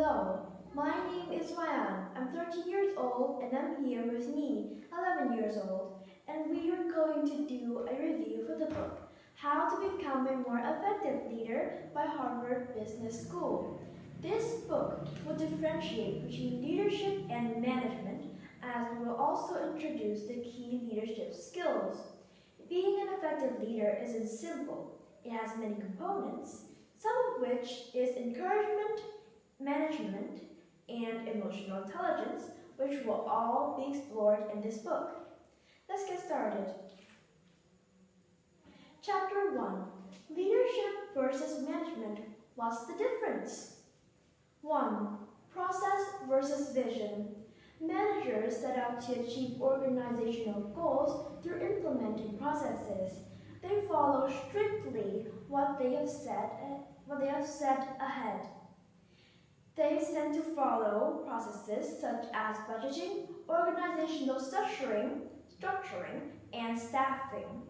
Hello, my name is Nguyen. I'm 13 years old and I'm here with me, 11 years old, and we are going to do a review for the book, How to Become a More Effective Leader by Harvard Business School. This book will differentiate between leadership and management, as we will also introduce the key leadership skills. Being an effective leader isn't simple. It has many components, some of which is encouragement, management, and emotional intelligence, which will all be explored in this book. Let's get started. Chapter 1. Leadership versus management. What's the difference? 1. Process versus vision. Managers set out to achieve organizational goals through implementing processes. They follow strictly what they have set ahead. They tend to follow processes such as budgeting, organizational structuring, and staffing.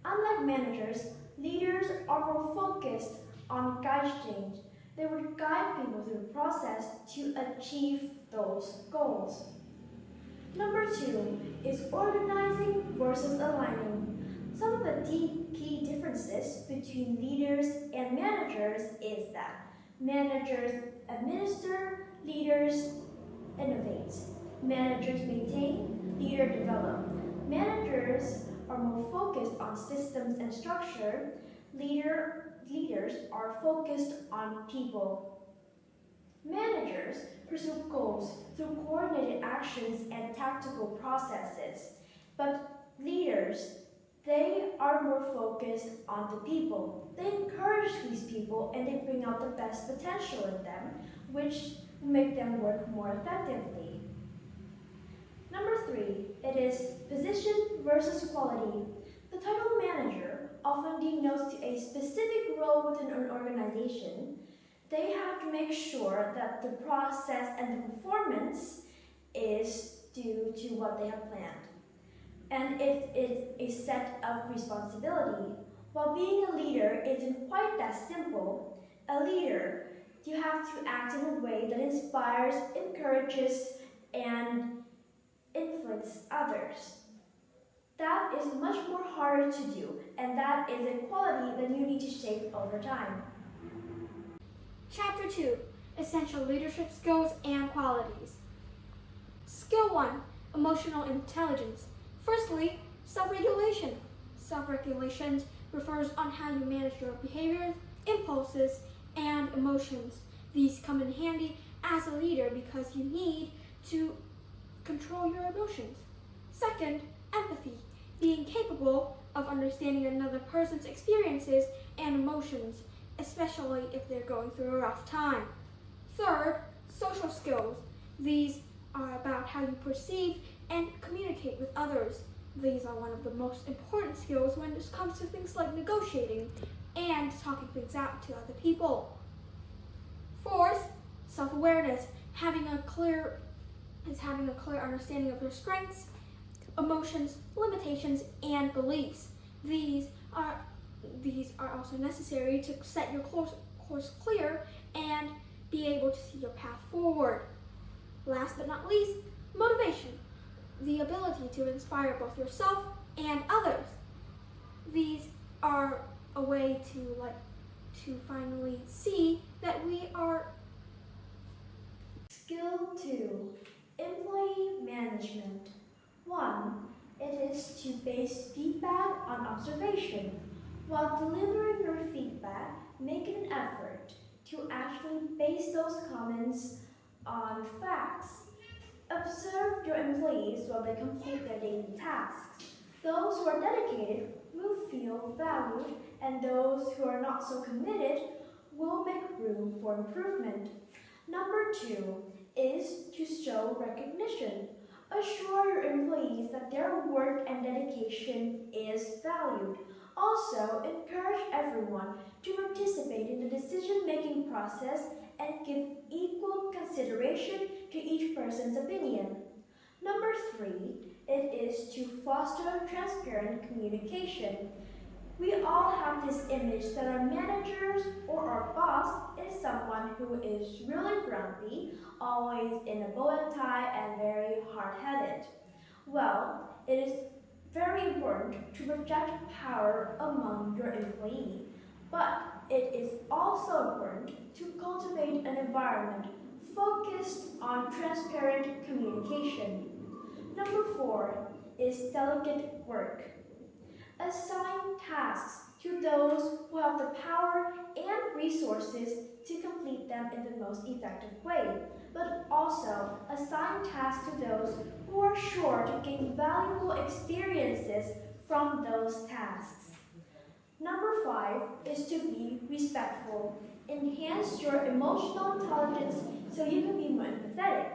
Unlike managers, leaders are more focused on guiding. They would guide people through the process to achieve those goals. Number 2 is organizing versus aligning. Some of the key differences between leaders and managers is that managers administer, leaders innovate. Managers maintain, leaders develop. Managers are more focused on systems and structure. Leaders are focused on people. Managers pursue goals through coordinated actions and tactical processes, but leaders, they are more focused on the people. They encourage these people and they bring out the best potential in them, which will make them work more effectively. Number 3, it is position versus quality. The title manager often denotes a specific role within an organization. They have to make sure that the process and the performance is due to what they have planned. And it is a set of responsibility. While being a leader isn't quite that simple, a leader, you have to act in a way that inspires, encourages, and influences others. That is much more harder to do, and that is a quality that you need to shape over time. Chapter 2. Essential Leadership Skills and Qualities. Skill 1. Emotional Intelligence. Firstly, self-regulation. Self-regulation refers on how you manage your behaviors, impulses, and emotions. These come in handy as a leader because you need to control your emotions. Second, empathy. Being capable of understanding another person's experiences and emotions, especially if they're going through a rough time. Third, social skills. These are about how you perceive and communicate with others. These are one of the most important skills when it comes to things like negotiating and talking things out to other people. Fourth, self-awareness. Having a clear understanding of your strengths, emotions, limitations, and beliefs. These are also necessary to set your course clear and be able to see your path forward. Last but not least, motivation. The ability to inspire both yourself and others. These are a way to finally see that we are. Skill 2. Employee management. 1. It is to base feedback on observation. While delivering your feedback, make an effort to actually base those comments on facts. Observe your employees while they complete their daily tasks. Those who are dedicated will feel valued, and those who are not so committed will make room for improvement. Number 2 is to show recognition. Assure your employees that their work and dedication is valued. Also, encourage everyone to participate in the decision-making process and give equal consideration to each person's opinion. Number 3, it is to foster transparent communication. We all have this image that our managers or our boss is someone who is really grumpy, always in a bow and tie, and very hard-headed. Well, it is very important to project power among your employee, but it is also important to cultivate an environment focused on transparent communication. Number 4 is delegate work. Assign tasks to those who have the power and resources to complete them in the most effective way, but also assign tasks to those who are sure to gain valuable experiences from those tasks. Number 5 is to be respectful. Enhance your emotional intelligence so you can be more empathetic.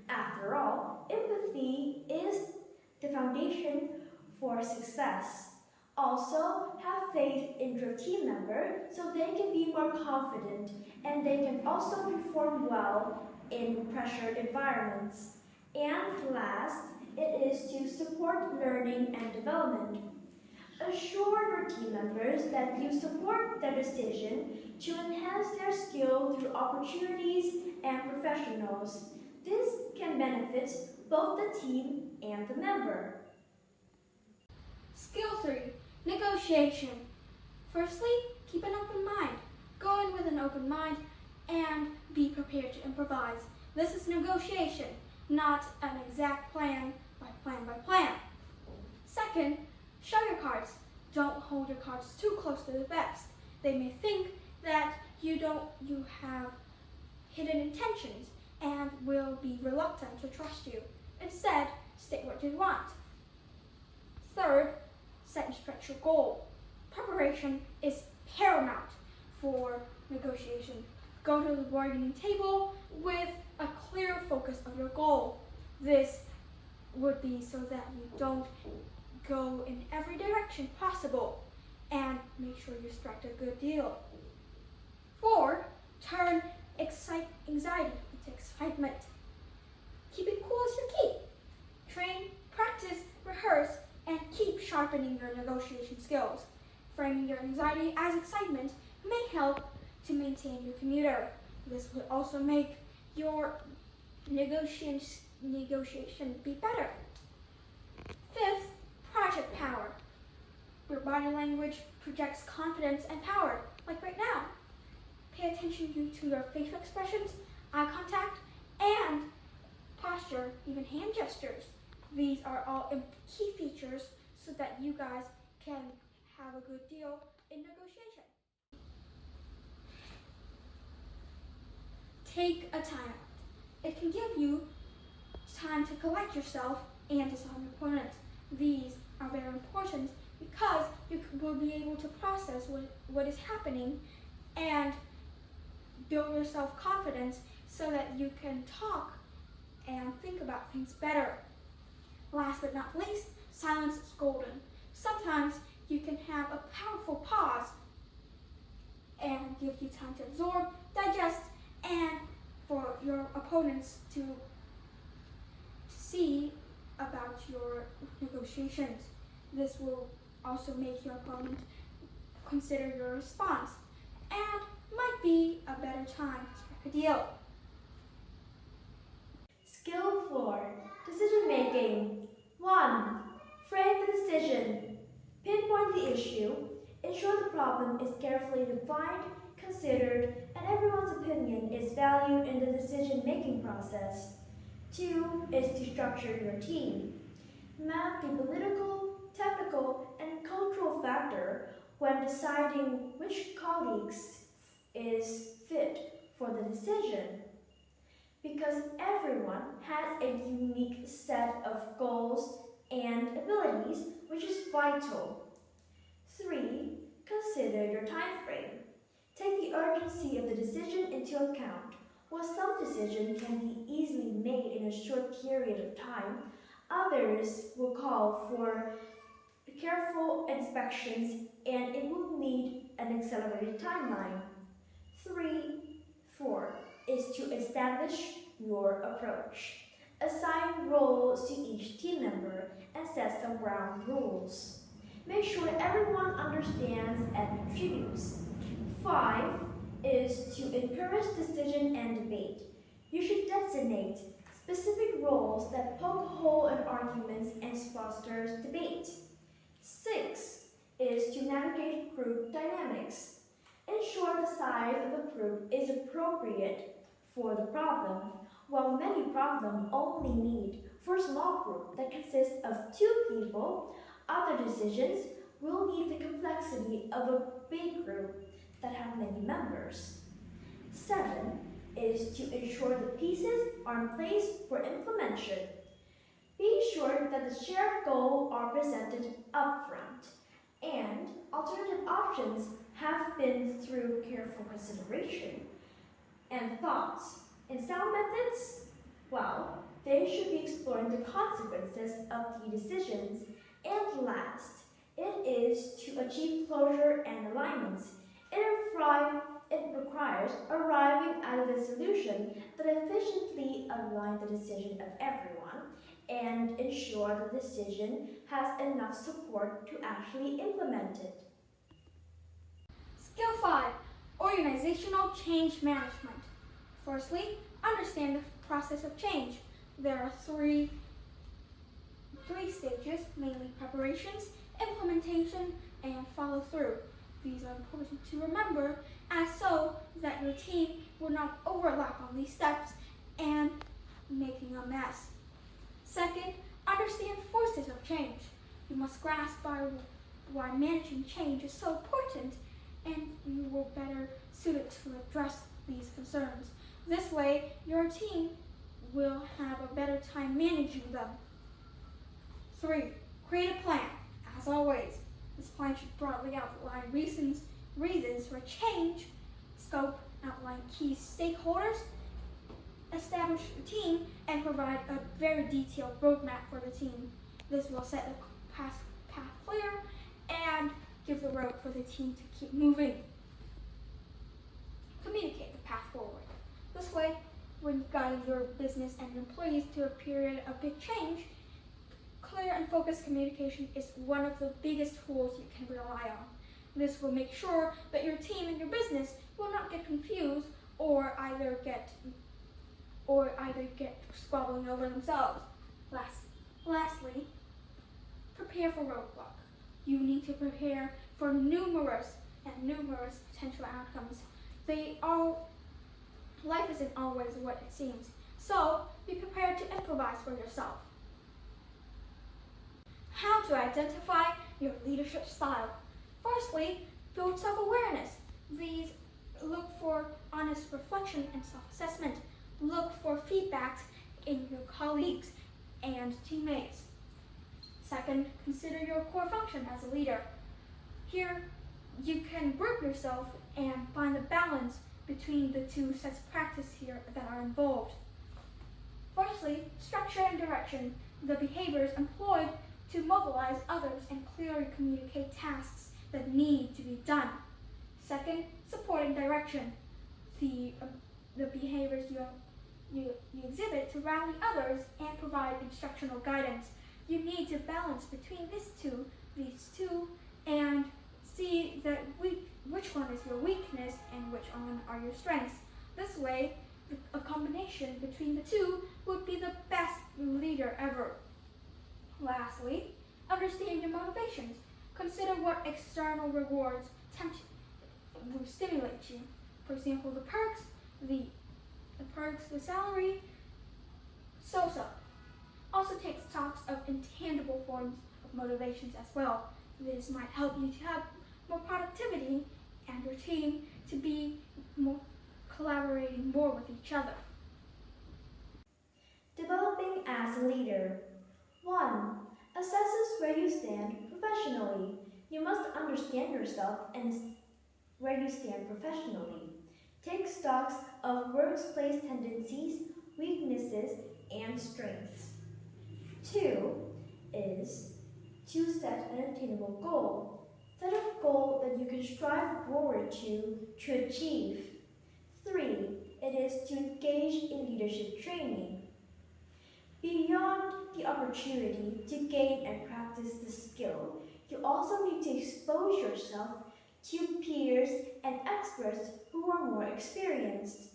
After all, empathy is the foundation for success. Also, have faith in your team member so they can be more confident and they can also perform well in pressured environments. And last, it is to support learning and development. Assure your team members that you support their decision to enhance their skill through opportunities and professionals. This can benefit both the team and the member. Skill 3. Negotiation. Firstly, keep an open mind. Go in with an open mind and be prepared to improvise. This is negotiation, not an exact plan by plan. Second, show your cards. Don't hold your cards too close to the vest. They may think that you have hidden intentions and will be reluctant to trust you. Instead, state what you want. Third, set and stretch your goal. Preparation is paramount for negotiation. Go to the bargaining table with a clear focus of your goal. This would be so that you don't go in every direction possible and make sure you strike a good deal. 4, turn anxiety into excitement. Keep it cool as your key. Train, practice, rehearse, and keep sharpening your negotiation skills. Framing your anxiety as excitement may help to maintain your commuter. This will also make your negotiation be better. 5th, project power. Your body language projects confidence and power, like right now. Pay attention to your facial expressions, eye contact, and posture, even hand gestures. These are all key features so that you guys can have a good deal in negotiation. Take a time out. It can give you time to collect yourself and decide on your opponent. These are very important because you will be able to process what is happening and build your self-confidence so that you can talk and think about things better. Last but not least, silence is golden. Sometimes you can have a powerful pause and give you time to absorb, digest, and for your opponents to see about your negotiations. This will also make your opponent consider your response and might be a better time to strike a deal. Skill 4. Decision making. 1. Frame the decision. Pinpoint the issue. Ensure the problem is carefully defined, considered, and everyone's opinion is valued in the decision-making process. 2 is to structure your team. Map the political, technical, and cultural factor when deciding which colleagues is fit for the decision. Because everyone has a unique set of goals and abilities, which is vital. 3. Consider your time frame. Take the urgency of the decision into account. While some decisions can be easily made in a short period of time, others will call for careful inspections and it will need an accelerated timeline. 4 is to establish your approach. Assign roles to each team member and set some ground rules. Make sure everyone understands and contributes. 5 is to encourage decision and debate. You should designate specific roles that poke hole in arguments and fosters debate. 6 is to navigate group dynamics. Ensure the size of the group is appropriate for the problem. While many problems only need for a small group that consists of 2 people, other decisions will need the complexity of a big group that have many members. 7 is to ensure the pieces are in place for implementation. Be sure that the shared goals are presented upfront, and alternative options have been through careful consideration. And thoughts. In sound methods, well, they should be exploring the consequences of the decisions. And last, it is to achieve closure and alignments. It requires arriving at a solution that efficiently aligns the decision of everyone and ensure the decision has enough support to actually implement it. Skill 5, Organizational Change Management. Firstly, understand the process of change. There are three stages, mainly preparations, implementation, and follow through. These are important to remember as so that your team will not overlap on these steps and making a mess. Second, understand forces of change. You must grasp why managing change is so important, and you will better suited to address these concerns. This way, your team will have a better time managing them. 3. Create a plan. As always, this plan should broadly outline reasons for change, scope, outline key stakeholders, establish a team, and provide a very detailed roadmap for the team. This will set the path clear and give the road for the team to keep moving. Communicate the path forward. This way, when guiding your business and employees to a period of big change, clear and focused communication is one of the biggest tools you can rely on. This will make sure that your team and your business will not get confused or either get squabbling over themselves. Lastly, prepare for roadblock. You need to prepare for numerous potential outcomes. Life isn't always what it seems, so be prepared to improvise for yourself. How to identify your leadership style. Firstly, build self-awareness. These look for honest reflection and self-assessment. Look for feedback in your colleagues and teammates. Second, consider your core function as a leader. Here, you can group yourself and find the balance between the two sets of practice here that are involved. Firstly, structure and direction. The behaviors employed to mobilize others and clearly communicate tasks that need to be done. Second, supporting direction. The behaviors you exhibit to rally others and provide instructional guidance. You need to balance between these two, and see that which one is your weakness and which one are your strengths. This way, a combination between the two would be the best leader ever. Lastly, understand your motivations. Consider what external rewards will stimulate you. For example, the perks, the salary, so. Also take stocks of intangible forms of motivations as well. This might help you to have more productivity and your team to be collaborating more with each other. Developing as a leader. 1. Assesses where you stand professionally. You must understand yourself and where you stand professionally. Take stocks of workplace tendencies, weaknesses, and strengths. 2 is to set an attainable goal. Set a goal that you can strive forward to achieve. 3. It is to engage in leadership training. Beyond the opportunity to gain and practice the skill, You also need to expose yourself to peers and experts who are more experienced.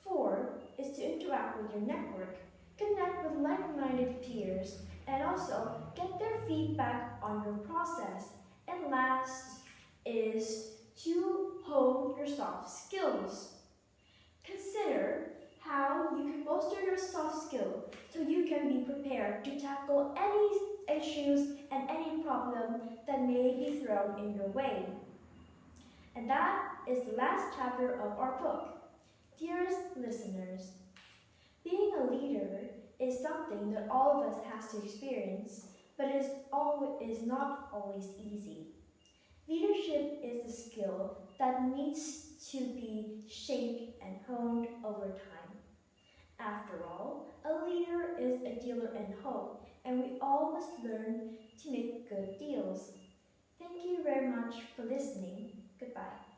4 is to interact with your network, connect with like-minded peers, and also get their feedback on your process. And last is to hone your soft skills. Consider how you can bolster your soft skill so you can be prepared to tackle any issues and any problem that may be thrown in your way. And that is the last chapter of our book. Dearest listeners, being a leader is something that all of us has to experience, but is not always easy. Leadership is a skill that needs to be shaped and honed over time. After all, a leader is a dealer in hope, and we all must learn to make good deals. Thank you very much for listening. Goodbye.